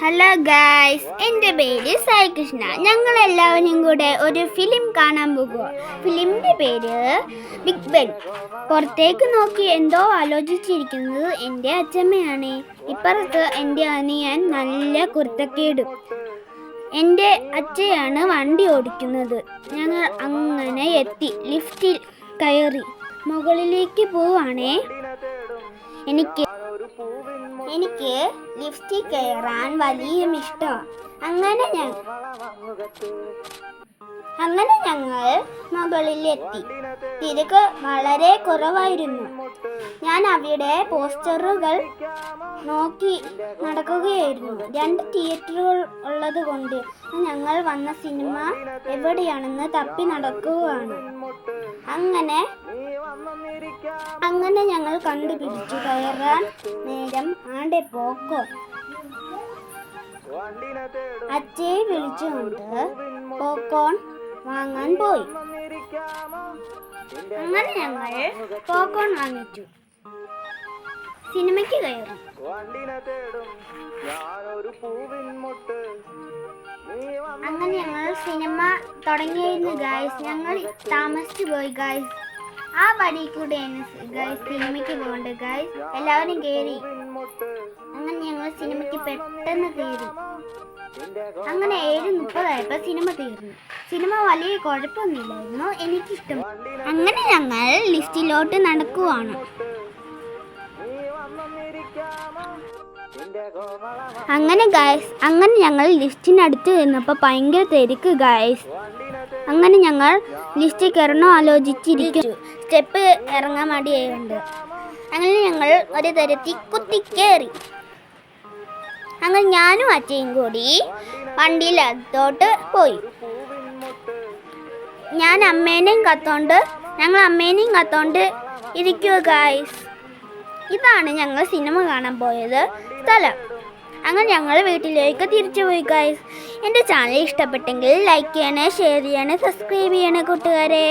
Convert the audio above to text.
Hello guys, എൻ്റെ പേര് സായി കൃഷ്ണ. ഞങ്ങളെല്ലാവരും കൂടെ ഒരു ഫിലിം കാണാൻ പോകുക. ഫിലിമിൻ്റെ പേര് ബിഗ് ബെൻ. പുറത്തേക്ക് നോക്കി എന്തോ ആലോചിച്ചിരിക്കുന്നത് എൻ്റെ അച്ഛമ്മയാണ്. ഇപ്പുറത്ത് എൻ്റെ അനിയൻ നല്ല കുരുത്തക്കേടും. എൻ്റെ അച്ഛയാണ് വണ്ടി ഓടിക്കുന്നത്. ഞങ്ങൾ അങ്ങനെ എത്തി. ലിഫ്റ്റിൽ കയറി മുകളിലേക്ക് പോവാണേ. എനിക്ക് ലിഫ്റ്റിൽ കയറാൻ വലിയ ഇഷ്ടമാണ്. അങ്ങനെ ഞങ്ങൾ മുകളിലെത്തി. തിരക്ക് വളരെ കുറവായിരുന്നു. ഞാൻ അവിടെ പോസ്റ്ററുകൾ നോക്കി നടക്കുകയായിരുന്നു. 2 തിയേറ്ററുകൾ ഉള്ളത് കൊണ്ട് ഞങ്ങൾ വന്ന സിനിമ എവിടെയാണെന്ന് തപ്പി നടക്കുകയാണ്. അങ്ങനെ ഞങ്ങൾ കണ്ടുപിടിച്ചു. കയറാൻ നേരം ആണ്ടെ പോപ്കോൺ. അച്ഛയെ വിളിച്ചുകൊണ്ട് പോപ്കോൺ വാങ്ങാൻ പോയി. അങ്ങനെ ഞങ്ങൾ പോപ്കോൺ വാങ്ങിച്ചു. സിനിമയ്ക്ക് കയറി. അങ്ങനെ ഞങ്ങൾ സിനിമ തുടങ്ങിയിരുന്നു ഗായ്സ്. ഞങ്ങൾ താമസിച്ചു പോയി ഗായ്സ്. ആ വഴി കൂടെയാണ് ഗായ്സ് സിനിമയ്ക്ക് പോകേണ്ടത് ഗായ്സ്. എല്ലാവരും കയറി. അങ്ങനെ ഞങ്ങൾ സിനിമയ്ക്ക് പെട്ടെന്ന് കയറി. അങ്ങനെ 7:30 സിനിമ തീർന്നു. സിനിമ വലിയ കുഴപ്പമൊന്നുമില്ലായിരുന്നു. എനിക്കിഷ്ടം. അങ്ങനെ ഞങ്ങൾ ലിഫ്റ്റിലോട്ട് നടക്കുവാണ്. അങ്ങനെ ഞങ്ങൾ ലിഫ്റ്റിനടുത്ത് നിന്നപ്പോൾ ഭയങ്കര തിരക്ക് ഗായ്സ്. അങ്ങനെ ഞങ്ങൾ ലിഫ്റ്റിൽ കയറണോ ആലോചിച്ചിരിക്കും. സ്റ്റെപ്പ് ഇറങ്ങാൻ മടിയായുണ്ട്. അങ്ങനെ ഞങ്ങൾ ഒരു തരത്തിൽ കുത്തിക്കയറി. അങ്ങനെ ഞാനും അച്ഛയും കൂടി വണ്ടിയിലത്തോട്ട് പോയി. ഞങ്ങൾ അമ്മേനെയും കത്തോണ്ട് ഇരിക്കുക ഗായ്സ്. ഇതാണ് ഞങ്ങൾ സിനിമ കാണാൻ പോയത് സ്ഥലം. അങ്ങനെ ഞങ്ങൾ വീട്ടിലേക്ക് തിരിച്ചു പോയി ഗായ്സ്. എൻ്റെ ചാനൽ ഇഷ്ടപ്പെട്ടെങ്കിൽ ലൈക്ക് ചെയ്യണേ, ഷെയർ ചെയ്യണേ, സബ്സ്ക്രൈബ് ചെയ്യണേ കൂട്ടുകാരെ.